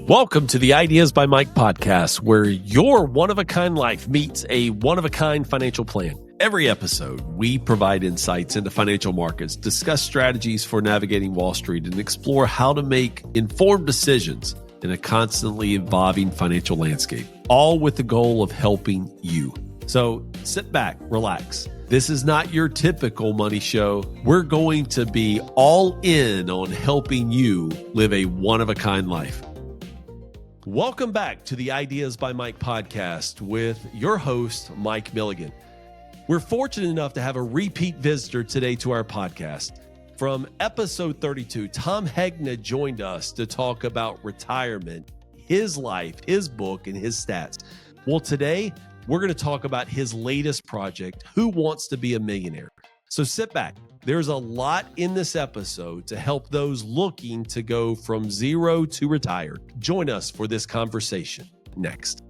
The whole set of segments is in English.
Welcome to the Ideas by Mike podcast, where your one-of-a-kind life meets a one-of-a-kind financial plan. Every episode, we provide insights into financial markets, discuss strategies for navigating Wall Street, and explore how to make informed decisions in a constantly evolving financial landscape, all with the goal of helping you. So sit back, relax. This is not your typical money show. We're going to be all in on helping you live a one-of-a-kind life. Welcome back to the Ideas by Mike podcast with your host, Mike Milligan. We're fortunate enough to have a repeat visitor today to our podcast. From episode 32, Tom Hegna joined us to talk about retirement, his life, his book, and his stats. Well, today, we're going to talk about his latest project, Who Wants to Be a Millionaire? So sit back. There's a lot in this episode to help those looking to go from zero to retired. Join us for this conversation next.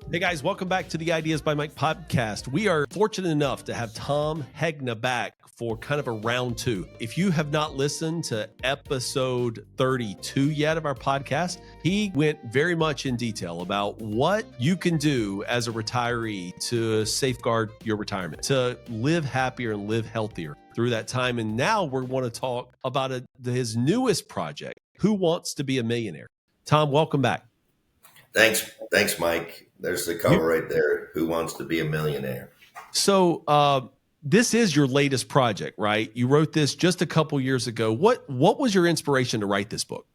Hey guys, welcome back to the Ideas by Mike podcast. We are fortunate enough to have Tom Hegna back for kind of a round two. If you have not listened to episode 32 yet of our podcast, he went very much in detail about what you can do as a retiree to safeguard your retirement, to live happier and live healthier through that time. And now we want to talk about his newest project, Who Wants to Be a Millionaire? Tom, welcome back. Thanks, Mike. There's the cover right there. Who Wants to Be a Millionaire? So this is your latest project, right? You wrote this just a couple years ago. What was your inspiration to write this book?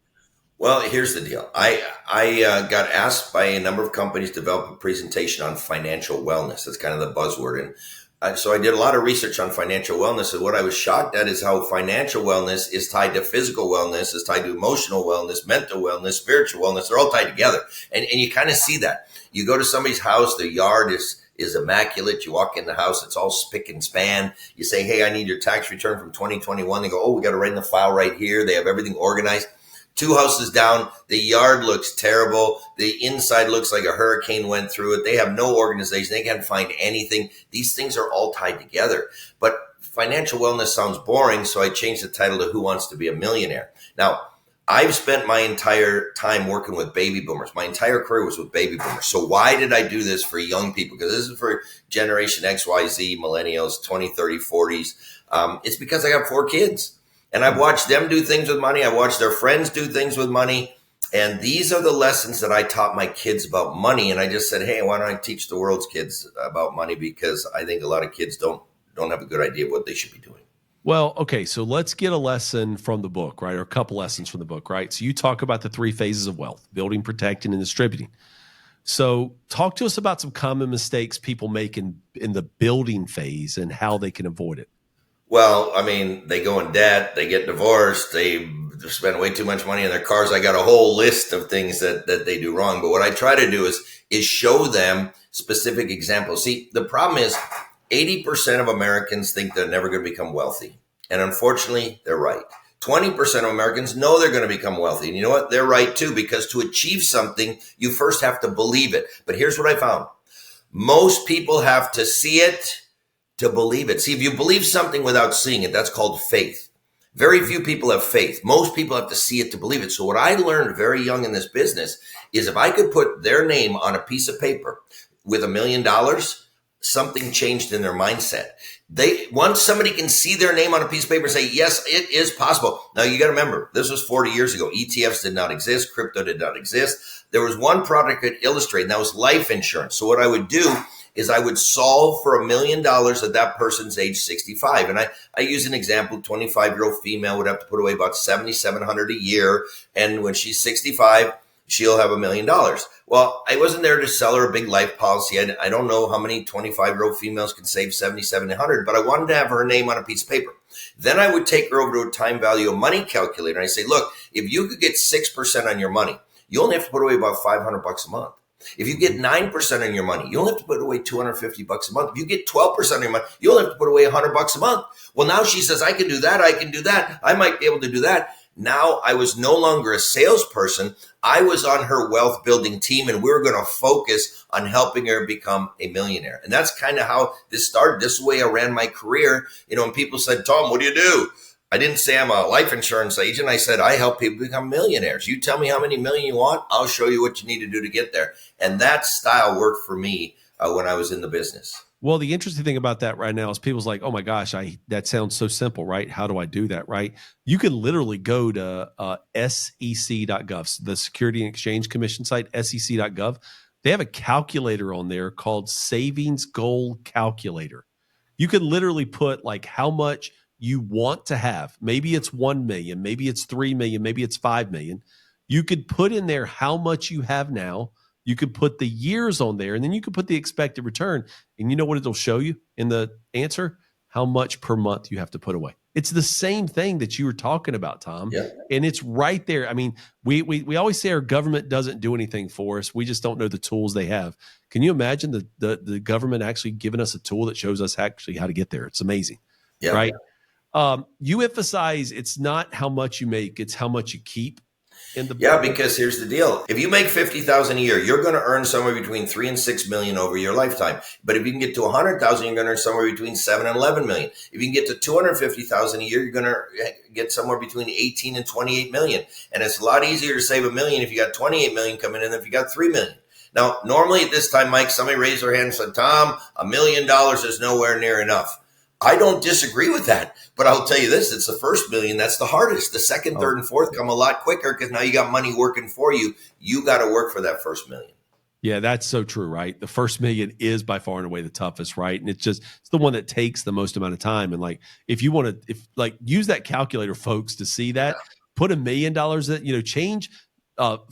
Well, here's the deal. I got asked by a number of companies to develop a presentation on financial wellness. That's kind of the buzzword. And so I did a lot of research on financial wellness. And what I was shocked at is how financial wellness is tied to physical wellness, is tied to emotional wellness, mental wellness, spiritual wellness. They're all tied together. And you kind of see that. You go to somebody's house, their yard is immaculate. You walk in the house, it's all spick and span. You say, hey, I need your tax return from 2021. They go, oh, we got to write in the file right here. They have everything organized. 2 houses down, the yard looks terrible. The inside looks like a hurricane went through it. They have no organization. They can't find anything. These things are all tied together. But financial wellness sounds boring, so I changed the title to Who Wants to Be a Millionaire? Now, I've spent my entire time working with baby boomers. My entire career was with baby boomers. So why did I do this for young people? Because this is for Generation X, Y, Z, millennials, 20, 30, 40s. It's because I got 4 kids. And I've watched them do things with money. I've watched their friends do things with money. And these are the lessons that I taught my kids about money. And I just said, hey, why don't I teach the world's kids about money? Because I think a lot of kids don't have a good idea of what they should be doing. Well, okay, so let's get a lesson from the book, right? Or a couple lessons from the book, right? So you talk about the 3 phases of wealth: building, protecting, and distributing. So talk to us about some common mistakes people make in the building phase and how they can avoid it. Well, I mean, they go in debt, they get divorced, they spend way too much money on their cars. I got a whole list of things that they do wrong. But what I try to do is show them specific examples. See, the problem is 80% of Americans think they're never going to become wealthy. And unfortunately, they're right. 20% of Americans know they're going to become wealthy. And you know what? They're right too, because to achieve something, you first have to believe it. But here's what I found. Most people have to see it to believe it. See, if you believe something without seeing it, that's called faith. Very few people have faith. Most people have to see it to believe it. So what I learned very young in this business is if I could put their name on a piece of paper with $1 million, something changed in their mindset. Once somebody can see their name on a piece of paper and say, yes, it is possible. Now you got to remember, this was 40 years ago. ETFs did not exist. Crypto did not exist. There was one product that could illustrate, and that was life insurance. So what I would do is I would solve for $1 million at that person's age 65. And I use an example. 25-year-old female would have to put away about $7,700 a year. And when she's 65, she'll have $1 million. Well, I wasn't there to sell her a big life policy. I don't know how many 25-year-old females can save $7,700, but I wanted to have her name on a piece of paper. Then I would take her over to a time value of money calculator. And I say, look, if you could get 6% on your money, you only have to put away about $500 a month. If you get 9% on your money, you only have to put away $250 a month. If you get 12% on your money, you only have to put away $100 a month. Well, now she says, I can do that. I can do that. I might be able to do that. Now I was no longer a salesperson. I was on her wealth building team, and we were going to focus on helping her become a millionaire. And that's kind of how this started. This is the way I ran my career. When people said, Tom, what do you do? I didn't say I'm a life insurance agent. I said, I help people become millionaires. You tell me how many million you want. I'll show you what you need to do to get there. And that style worked for me when I was in the business. Well, the interesting thing about that right now is people's like, oh my gosh, that sounds so simple, right? How do I do that, right? You can literally go to sec.gov, the Security and Exchange Commission site, sec.gov. They have a calculator on there called Savings Goal Calculator. You can literally put like how much you want to have. Maybe it's 1 million, maybe it's 3 million, maybe it's 5 million. You could put in there how much you have now. You could put the years on there, and then you could put the expected return. And you know what it'll show you in the answer? How much per month you have to put away. It's the same thing that you were talking about, Tom. Yeah. And it's right there. I mean, we always say our government doesn't do anything for us. We just don't know the tools they have. Can you imagine the government actually giving us a tool that shows us actually how to get there? It's amazing, right? You emphasize it's not how much you make, it's how much you keep. Because here's the deal. If you make $50,000 a year, you're going to earn somewhere between 3 and 6 million over your lifetime. But if you can get to 100,000, you're going to earn somewhere between 7 and 11 million. If you can get to 250,000 a year, you're going to get somewhere between 18 and 28 million. And it's a lot easier to save $1 million if you got 28 million coming in than if you got 3 million. Now, normally at this time, Mike, somebody raised their hand and said, Tom, $1 million is nowhere near enough. I don't disagree with that, but I'll tell you this, it's the first million that's the hardest. The second, third, and fourth come a lot quicker because now you got money working for you. You got to work for that first million. Yeah, that's so true, right? The first million is by far and away the toughest, right? And it's the one that takes the most amount of time. And like, if you want to, use that calculator, folks, to see that, put $1 million that, change,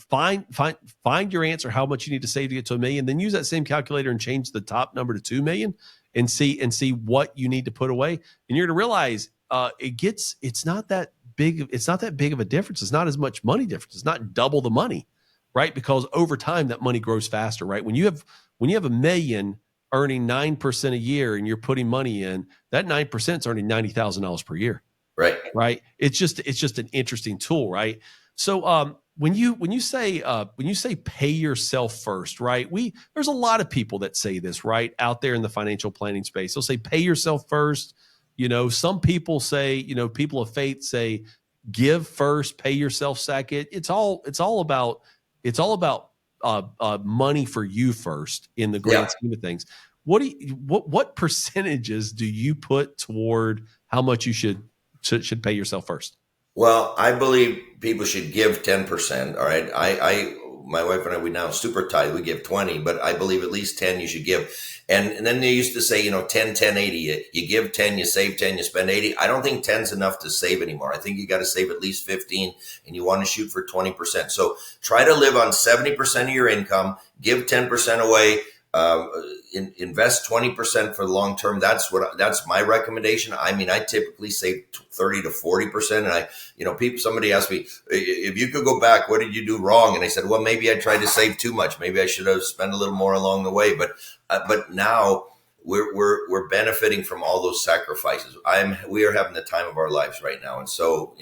find your answer, how much you need to save to get to $1 million, then use that same calculator and change the top number to 2 million. And see what you need to put away, and you're going to realize it's not that big. It's not that big of a difference. It's not as much money difference. It's not double the money, right? Because over time that money grows faster, right? When you have $1 million earning 9% a year, and you're putting money in, that 9% is earning $90,000 per year, right? It's just an interesting tool, right? So when you say pay yourself first, right? There's a lot of people that say this, right, out there in the financial planning space. They'll say pay yourself first. Some people say, people of faith say give first, pay yourself second. It's all about money for you first in the grand scheme of things. What percentages do you put toward how much you should pay yourself first? Well, I believe people should give 10%. All right. My wife and I, we now super tight. We give 20, but I believe at least 10 you should give. And then they used to say, 10, 10, 80. You give 10, you save 10, you spend 80. I don't think 10's enough to save anymore. I think you got to save at least 15, and you want to shoot for 20%. So try to live on 70% of your income, give 10% away. Invest 20% for the long term. That's my recommendation. I mean, I typically save 30 to 40%. And somebody asked me, if you could go back, what did you do wrong? And I said, well, maybe I tried to save too much. Maybe I should have spent a little more along the way. But now we're benefiting from all those sacrifices. We are having the time of our lives right now. And so,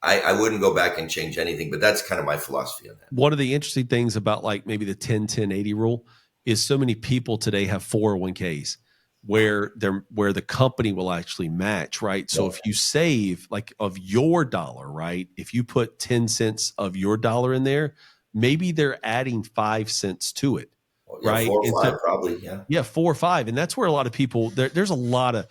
I wouldn't go back and change anything, but that's kind of my philosophy on that. One of the interesting things about maybe the 10-10-80 rule is so many people today have 401ks where the company will actually match, right? So if you save of your dollar, right? If you put 10 cents of your dollar in there, maybe they're adding 5 cents to it, right? 4 or 5 probably, yeah. Yeah, 4 or 5. And that's where a lot of people, there's a lot of,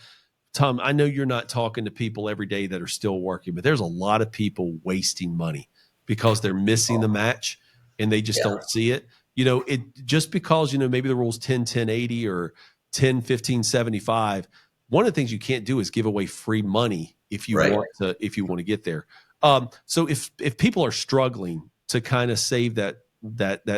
Tom, I know you're not talking to people every day that are still working, but there's a lot of people wasting money because they're missing the match and they just don't see it. It just because, maybe the rule's 10-10-80 or 10-15-75. One of the things you can't do is give away free money if you want to get there. So if people are struggling to kind of save that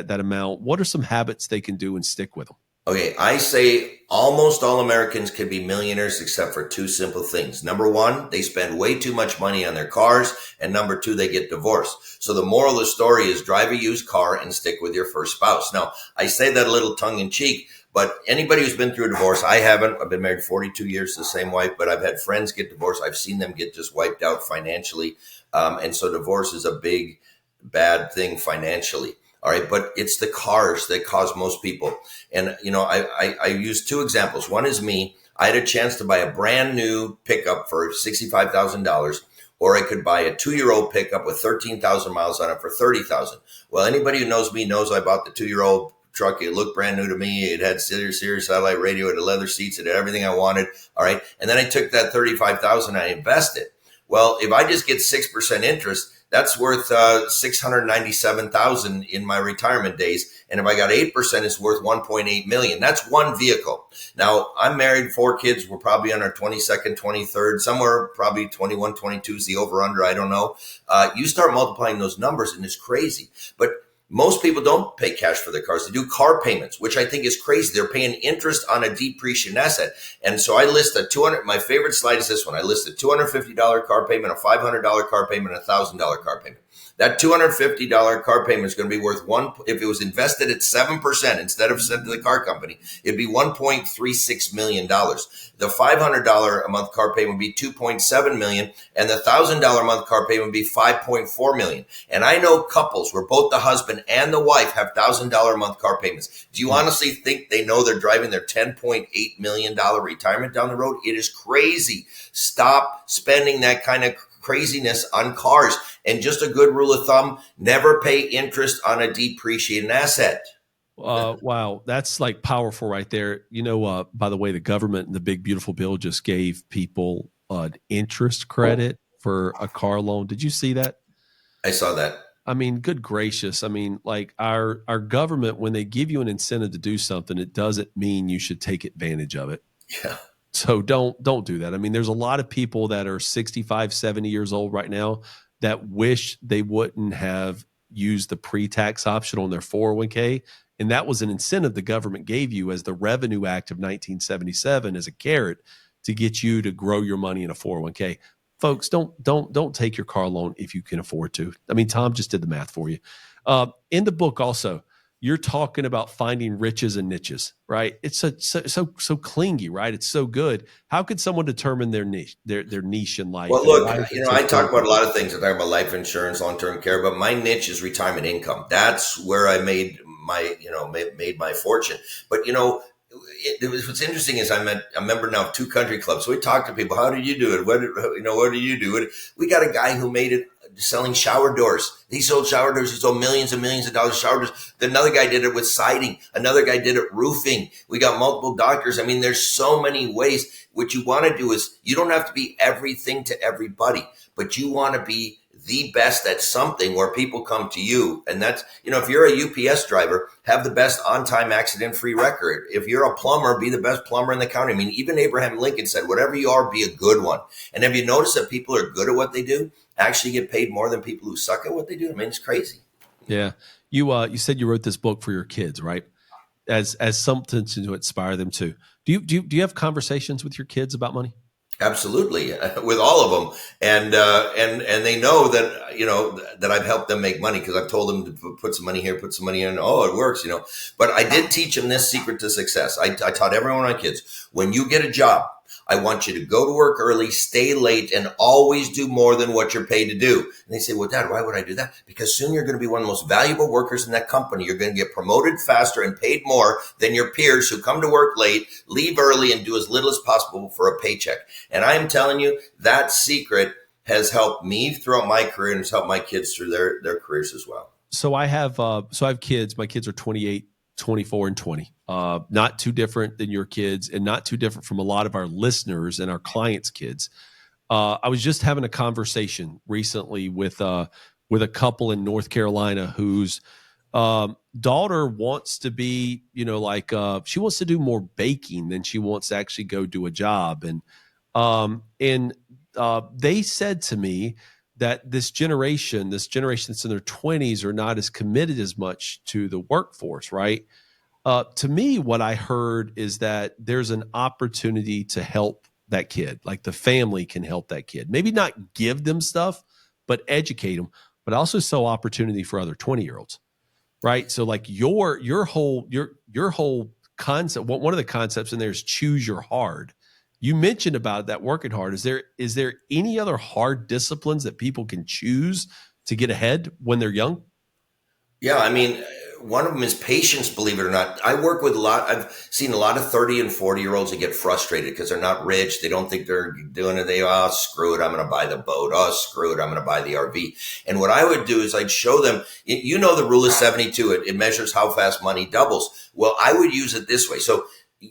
amount, what are some habits they can do and stick with them? Okay, I say almost all Americans can be millionaires except for 2 simple things. Number 1, they spend way too much money on their cars. And number 2, they get divorced. So the moral of the story is drive a used car and stick with your first spouse. Now, I say that a little tongue in cheek, but anybody who's been through a divorce, I haven't. I've been married 42 years to the same wife, but I've had friends get divorced. I've seen them get just wiped out financially. And so divorce is a big, bad thing financially. All right. But it's the cars that cause most people. And, I use two examples. One is me. I had a chance to buy a brand new pickup for $65,000, or I could buy a 2-year-old pickup with 13,000 miles on it for 30,000. Well, anybody who knows me knows I bought the 2-year-old truck. It looked brand new to me. It had Sirius satellite radio. It had leather seats. It had everything I wanted. All right. And then I took that 35,000 and I invested. Well, if I just get 6% interest, that's worth 697,000 in my retirement days. And if I got 8%, it's worth 1.8 million. That's one vehicle. Now, I'm married, 4 kids. We're probably on our 22nd, 23rd, somewhere probably 21, 22 is the over under. I don't know. You start multiplying those numbers and it's crazy. But most people don't pay cash for their cars. They do car payments, which I think is crazy. They're paying interest on a depreciating asset. And so I list my favorite slide is this one. I list a $250 car payment, a $500 car payment, a $1,000 car payment. That $250 car payment is going to be worth if it was invested at 7% instead of sent to the car company, it'd be $1.36 million. The $500 a month car payment would be $2.7 million, and the $1,000 a month car payment would be $5.4 million. And I know couples where both the husband and the wife have $1,000 a month car payments. Do you honestly think they know they're driving their $10.8 million retirement down the road? It is crazy. Stop spending that kind of craziness on cars. And just a good rule of thumb, never pay interest on a depreciating asset. Wow. That's like powerful right there. By the way, the government and the big, beautiful bill just gave people an interest credit for a car loan. Did you see that? I saw that. I mean, good gracious. I mean, like our government, when they give you an incentive to do something, it doesn't mean you should take advantage of it. Yeah. So don't do that. I mean, there's a lot of people that are 65, 70 years old right now that wish they wouldn't have used the pre-tax option on their 401k. And that was an incentive the government gave you as the Revenue Act of 1977 as a carrot to get you to grow your money in a 401k. Folks, don't take your car loan if you can afford to. I mean, Tom just did the math for you. In the book also, you're talking about finding riches and niches, right? It's so clingy, right? It's so good. How could someone determine their niche, their niche in life? Well, look, I talk about a lot of things. I talk about life insurance, long-term care, but my niche is retirement income. That's where I made my fortune. But what's interesting is I'm a member now of 2 country clubs. So we talk to people. How did you do it? What do you do? We got a guy who made it selling shower doors. He sold shower doors. He sold millions and millions of dollars of shower doors. Another guy did it with siding. Another guy did it roofing. We got multiple doctors. I mean, there's so many ways. What you want to do is you don't have to be everything to everybody, but you want to be the best at something where people come to you. And that's, if you're a UPS driver, have the best on-time accident-free record. If you're a plumber, be the best plumber in the county. I mean, even Abraham Lincoln said, whatever you are, be a good one. And have you noticed that people who are good at what they do actually get paid more than people who suck at what they do? I mean, it's crazy. Yeah. You said you wrote this book for your kids, right? As something to inspire them too. Do you have conversations with your kids about money? Absolutely, with all of them, and they know that that I've helped them make money because I've told them to put some money here, put some money in. Oh, it works, But I did teach them this secret to success. I taught every one of my kids: when you get a job, I want you to go to work early, stay late, and always do more than what you're paid to do. And they say, well, Dad, why would I do that? Because soon you're going to be one of the most valuable workers in that company. You're going to get promoted faster and paid more than your peers who come to work late, leave early, and do as little as possible for a paycheck. And I'm telling you, that secret has helped me throughout my career and has helped my kids through their careers as well. So I have kids. My kids are 28, 24, and 20. Not too different than your kids and not too different from a lot of our listeners and our clients' kids. I was just having a conversation recently with a couple in North Carolina whose daughter wants to be, she wants to do more baking than she wants to actually go do a job. And they said to me that this generation that's in their 20s are not as committed as much to the workforce, right? To me, what I heard is that there's an opportunity to help that kid. Like the family can help that kid. Maybe not give them stuff, but educate them, but also sell opportunity for other 20-year-olds, right? So like your whole concept, one of the concepts in there is choose your hard. You mentioned about that working hard. Is there any other hard disciplines that people can choose to get ahead when they're young? Yeah, I mean, one of them is patience, believe it or not. I've seen a lot of 30 and 40-year-olds that get frustrated because they're not rich. They don't think they're doing it. Oh, screw it, I'm going to buy the boat. Oh, screw it, I'm going to buy the RV. And what I would do is I'd show them, you know, the rule of 72, it measures how fast money doubles. Well, I would use it this way. So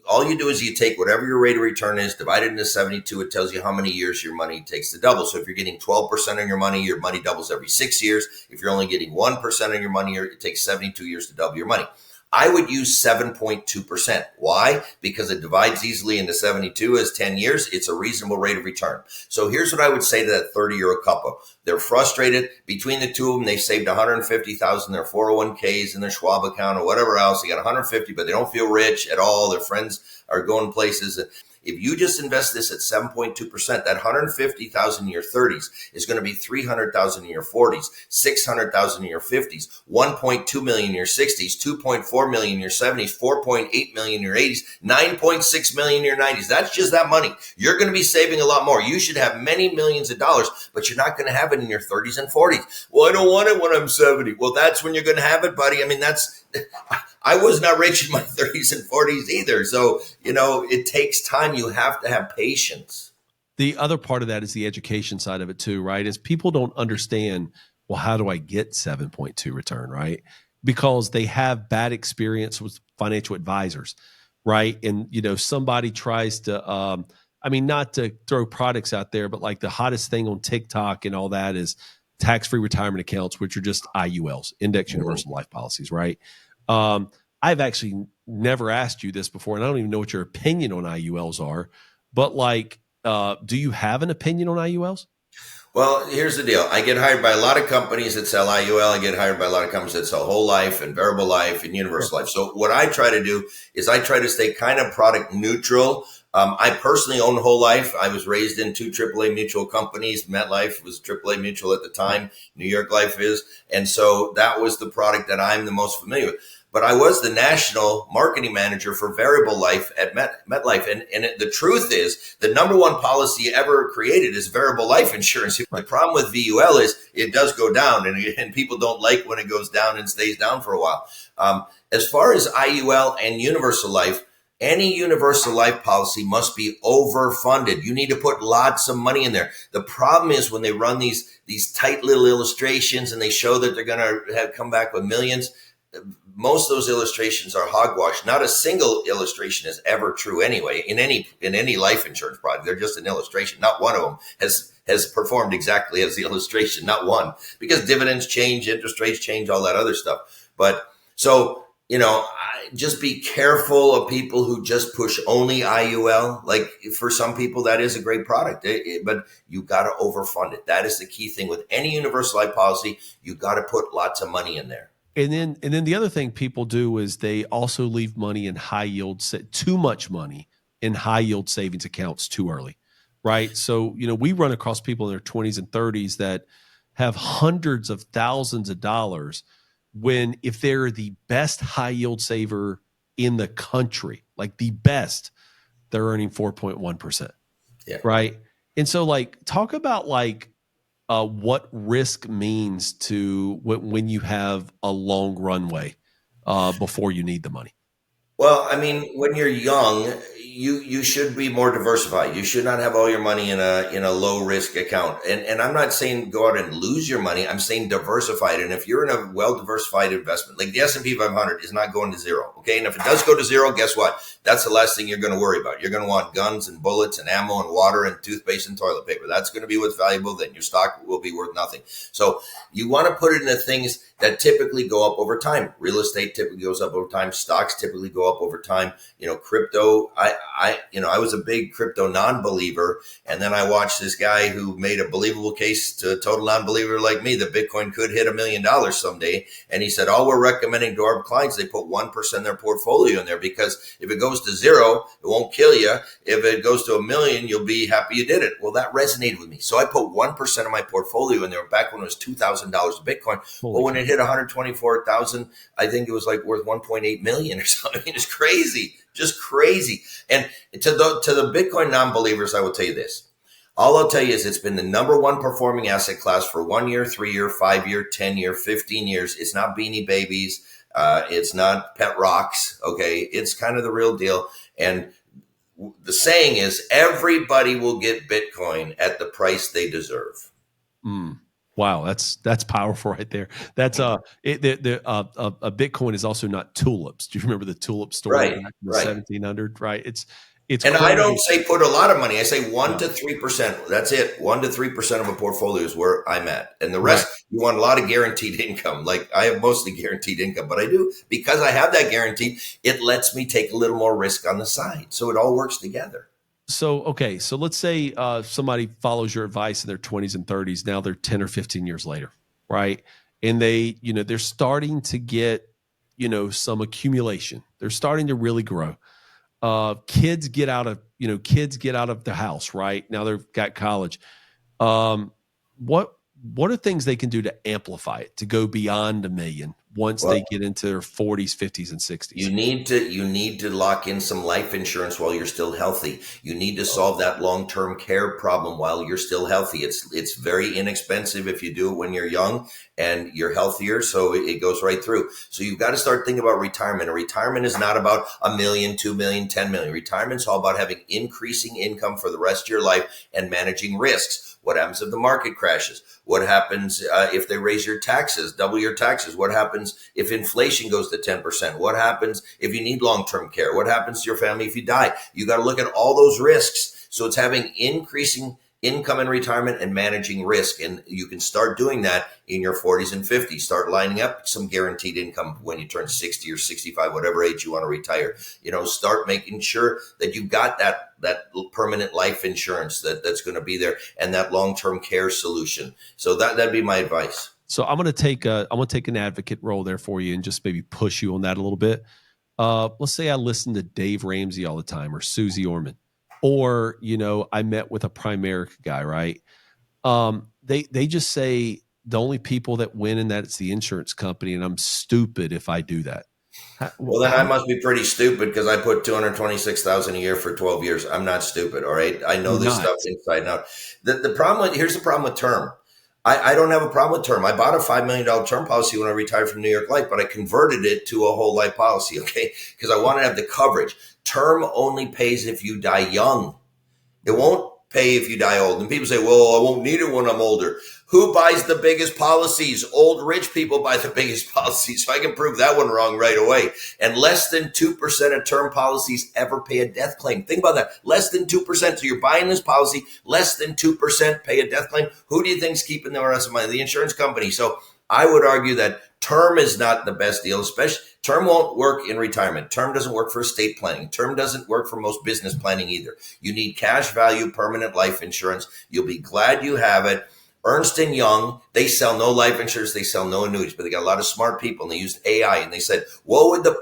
all you do is you take whatever your rate of return is, divide it into 72. It tells you how many years your money takes to double. So if you're getting 12% on your money doubles every 6 years. If you're only getting 1% on your money, it takes 72 years to double your money. I would use 7.2%. Why? Because it divides easily into 72 as 10 years. It's a reasonable rate of return. So here's what I would say to that 30-year-old couple. They're frustrated. Between the two of them, they saved $150,000 in their 401ks and their Schwab account or whatever else. They got $150, but they don't feel rich at all. Their friends are going places. If you just invest this at 7.2%, that $150,000 in your 30s is going to be $300,000 in your 40s, $600,000 in your 50s, $1.2 million in your 60s, $2.4 million in your 70s, $4.8 million in your 80s, $9.6 million in your 90s. That's just that money. You're going to be saving a lot more. You should have many millions of dollars, but you're not going to have it in your 30s and 40s. Well, I don't want it when I'm 70. Well, that's when you're going to have it, buddy. I mean, I was not rich in my 30s and 40s either. So, you know, it takes time. You have to have patience. The other part of that is the education side of it too, right? Is people don't understand, well, how do I get 7.2 return, right? Because they have bad experience with financial advisors, right? And, you know, somebody tries to, not to throw products out there, but like the hottest thing on TikTok and all that is tax-free retirement accounts, which are just IULs, Index Universal Life Policies, right? I've actually never asked you this before, and I don't even know what your opinion on IULs are, but like, do you have an opinion on IULs? Well, here's the deal. I get hired by a lot of companies that sell IUL. I get hired by a lot of companies that sell whole life and variable life and universal life. So what I try to do is I try to stay kind of product neutral. I personally own whole life. I was raised in 2 AAA mutual companies. MetLife was AAA mutual at the time. New York Life is. And so that was the product that I'm the most familiar with. But I was the national marketing manager for variable life at MetLife. And the truth is the number one policy ever created is variable life insurance. The problem with VUL is it does go down and people don't like when it goes down and stays down for a while. As far as IUL and universal life, any universal life policy must be overfunded. You need to put lots of money in there. The problem is when they run these tight little illustrations and they show that they're going to come back with millions, most of those illustrations are hogwash. Not a single illustration is ever true anyway in any life insurance product. They're just an illustration. Not one of them has performed exactly as the illustration. Not one, because dividends change, interest rates change, all that other stuff. But so, you know, just be careful of people who just push only IUL. Like for some people, that is a great product, but you got to overfund it. That is the key thing with any universal life policy. You got to put lots of money in there. And then the other thing people do is they also leave money in high yield, too much money in high yield savings accounts too early, right? So, you know, we run across people in their 20s and 30s that have hundreds of thousands of dollars when if they're the best high yield saver in the country, like the best, they're earning 4.1%. Yeah. Right. And so like, talk about like, what risk means to when you have a long runway before you need the money. Well, I mean, when you're young, you should be more diversified. You should not have all your money in a low risk account. And I'm not saying go out and lose your money. I'm saying diversify it. And if you're in a well diversified investment, like the S&P 500 is not going to zero. Okay. And if it does go to zero, guess what? That's the last thing you're going to worry about. You're going to want guns and bullets and ammo and water and toothpaste and toilet paper. That's going to be what's valuable. Then your stock will be worth nothing. So you want to put it into things that typically go up over time. Real estate typically goes up over time. Stocks typically go up over time. You know, crypto, I was a big crypto non-believer. And then I watched this guy who made a believable case to a total non-believer like me that Bitcoin could hit $1 million someday. And he said, all we're recommending to our clients, they put 1% of their portfolio in there because if it goes to zero, it won't kill you. If it goes to $1 million, you'll be happy you did it. Well, that resonated with me. So I put 1% of my portfolio in there back when it was $2,000 of Bitcoin. Well, when it hit 124,000, I think it was like worth 1.8 million or something. It's crazy. just crazy. And to the Bitcoin non-believers, I will tell you this. All I'll tell you is it's been the number one performing asset class for 1 year, 3 year, 5 year, 10 year, 15 years. It's not Beanie Babies. It's not pet rocks. Okay. It's kind of the real deal. And the saying is everybody will get Bitcoin at the price they deserve. Wow, that's powerful right there. That's a Bitcoin is also not tulips. Do you remember the tulip story back in the 1700s? Right. It's and crazy. I don't say put a lot of money. I say 1 to 3%. That's it. 1 to 3% of a portfolio is where I'm at, and the rest you want a lot of guaranteed income. Like I have mostly guaranteed income, but I do because I have that guarantee. It lets me take a little more risk on the side, so it all works together. So, okay. So let's say somebody follows your advice in their 20s and 30s. Now they're 10 or 15 years later, right? And they're starting to get, some accumulation. They're starting to really grow. Kids get out of the house, right? Now they've got college. What are things they can do to amplify it, to go beyond $1 million once they get into their 40s, 50s, and 60s? You need to lock in some life insurance while you're still healthy. You need to solve that long-term care problem while you're still healthy. It's very inexpensive if you do it when you're young and you're healthier, so it goes right through. So you've got to start thinking about retirement. And retirement is not about $1 million, $2 million, $10 million. Retirement's all about having increasing income for the rest of your life and managing risks. What happens if the market crashes? What happens if they raise your taxes, double your taxes? What happens if inflation goes to 10%? What happens if you need long-term care? What happens to your family if you die? You got to look at all those risks. So it's having increasing income in retirement and managing risk. And you can start doing that in your 40s and 50s. Start lining up some guaranteed income when you turn 60 or 65, whatever age you want to retire. Start making sure that you've got that permanent life insurance that's going to be there and that long-term care solution. So that'd be my advice. So I'm going to take an advocate role there for you and just maybe push you on that a little bit. Let's say I listen to Dave Ramsey all the time or Susie Orman, or, I met with a Primerica guy, right? They just say the only people that win in that it's the insurance company, and I'm stupid if I do that. Well, then I must be pretty stupid because I put $226,000 a year for 12 years. I'm not stupid. All right. I know this stuff inside and out. Here's the problem with term. I don't have a problem with term. I bought a $5 million term policy when I retired from New York Life, but I converted it to a whole life policy. Okay. Because I want to have the coverage. Term only pays if you die young. It won't pay if you die old. And people say, well, I won't need it when I'm older. Who buys the biggest policies? Old rich people buy the biggest policies. So I can prove that one wrong right away. And less than 2% of term policies ever pay a death claim. Think about that. Less than 2%. So you're buying this policy, less than 2% pay a death claim. Who do you think's keeping the rest of the money? The insurance company. So I would argue that term is not the best deal, especially term won't work in retirement. Term doesn't work for estate planning. Term doesn't work for most business planning either. You need cash value, permanent life insurance. You'll be glad you have it. Ernst & Young, they sell no life insurance, they sell no annuities, but they got a lot of smart people and they used AI and they said, what would the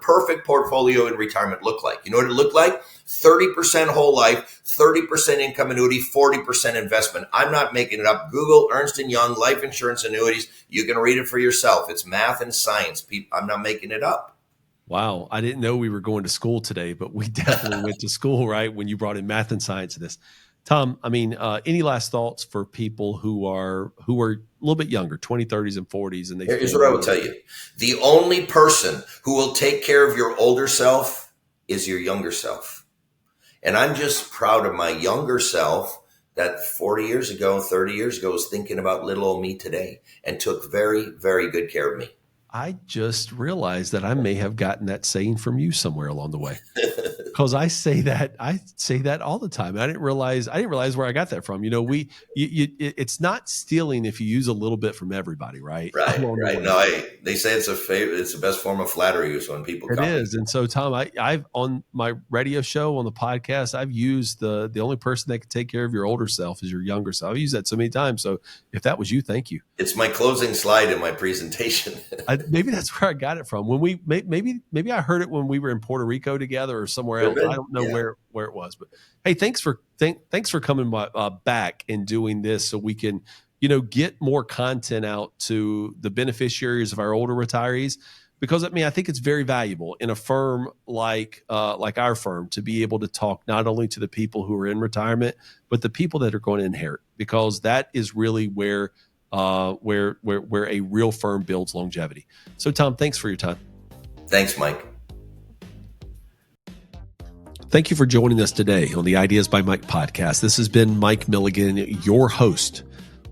perfect portfolio in retirement look like? You know what it looked like? 30% whole life, 30% income annuity, 40% investment. I'm not making it up. Google Ernst & Young life insurance annuities. You can read it for yourself. It's math and science. I'm not making it up. Wow. I didn't know we were going to school today, but we definitely went to school, right? When you brought in math and science to this. Tom, any last thoughts for people who are a little bit younger, 20, 30s, and 40s? And here's what I will tell you. The only person who will take care of your older self is your younger self. And I'm just proud of my younger self that 40 years ago, 30 years ago was thinking about little old me today and took very, very good care of me. I just realized that I may have gotten that saying from you somewhere along the way. Because I say that all the time. I didn't realize where I got that from. It's not stealing if you use a little bit from everybody, right? Right. No, they say it's the best form of flattery is when people come. It is. And so, Tom, I've on my radio show, on the podcast, I've used the only person that can take care of your older self is your younger self. I've used that so many times. So if that was you, thank you. It's my closing slide in my presentation. Maybe that's where I got it from. When maybe I heard it when we were in Puerto Rico together or somewhere else. I don't know where it was, but hey, thanks for coming back and doing this so we can, get more content out to the beneficiaries of our older retirees. Because I think it's very valuable in a firm like our firm to be able to talk not only to the people who are in retirement, but the people that are going to inherit, because that is really where a real firm builds longevity. So, Tom, thanks for your time. Thanks, Mike. Thank you for joining us today on the Ideas by Mike podcast. This has been Mike Milligan, your host,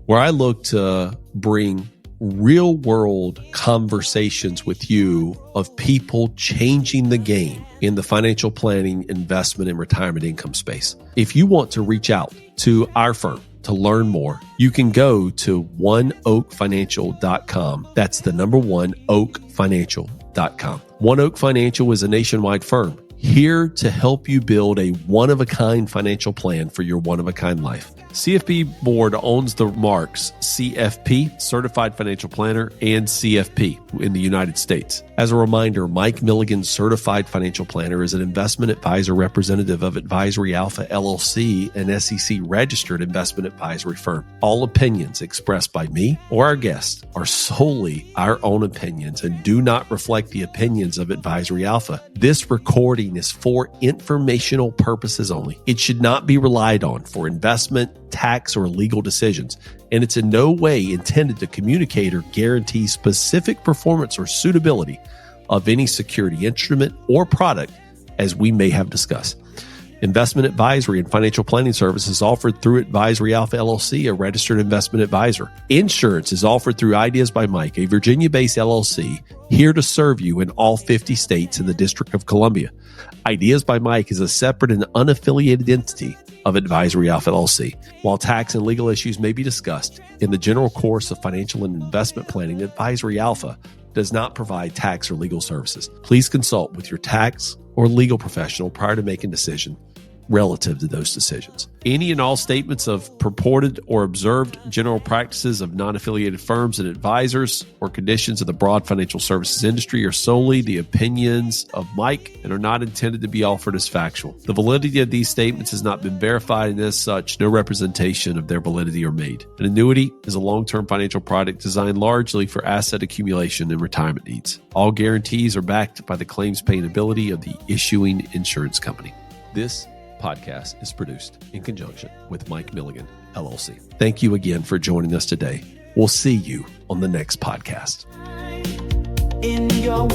where I look to bring real world conversations with you of people changing the game in the financial planning, investment, and retirement income space. If you want to reach out to our firm to learn more, you can go to oneoakfinancial.com. That's the number one, oakfinancial.com. One Oak Financial is a nationwide firm here to help you build a one-of-a-kind financial plan for your one-of-a-kind life. CFP Board owns the marks CFP, Certified Financial Planner, and CFP in the United States. As a reminder, Mike Milligan Certified Financial Planner is an investment advisor representative of Advisory Alpha LLC, an SEC registered investment advisory firm. All opinions expressed by me or our guests are solely our own opinions and do not reflect the opinions of Advisory Alpha. This recording is for informational purposes only. It should not be relied on for investment, tax, or legal decisions, and it's in no way intended to communicate or guarantee specific performance or suitability of any security instrument or product, as we may have discussed. Investment advisory and financial planning services offered through Advisory Alpha LLC, a registered investment advisor. Insurance is offered through Ideas by Mike, a Virginia-based LLC, here to serve you in all 50 states and the District of Columbia. Ideas by Mike is a separate and unaffiliated entity of Advisory Alpha LLC. While tax and legal issues may be discussed in the general course of financial and investment planning, Advisory Alpha does not provide tax or legal services. Please consult with your tax or legal professional prior to making a decision relative to those decisions. Any and all statements of purported or observed general practices of non-affiliated firms and advisors or conditions of the broad financial services industry are solely the opinions of Mike and are not intended to be offered as factual. The validity of these statements has not been verified, and as such, no representation of their validity are made. An annuity is a long-term financial product designed largely for asset accumulation and retirement needs. All guarantees are backed by the claims paying ability of the issuing insurance company. This podcast is produced in conjunction with Mike Milligan, LLC. Thank you again for joining us today. We'll see you on the next podcast. In your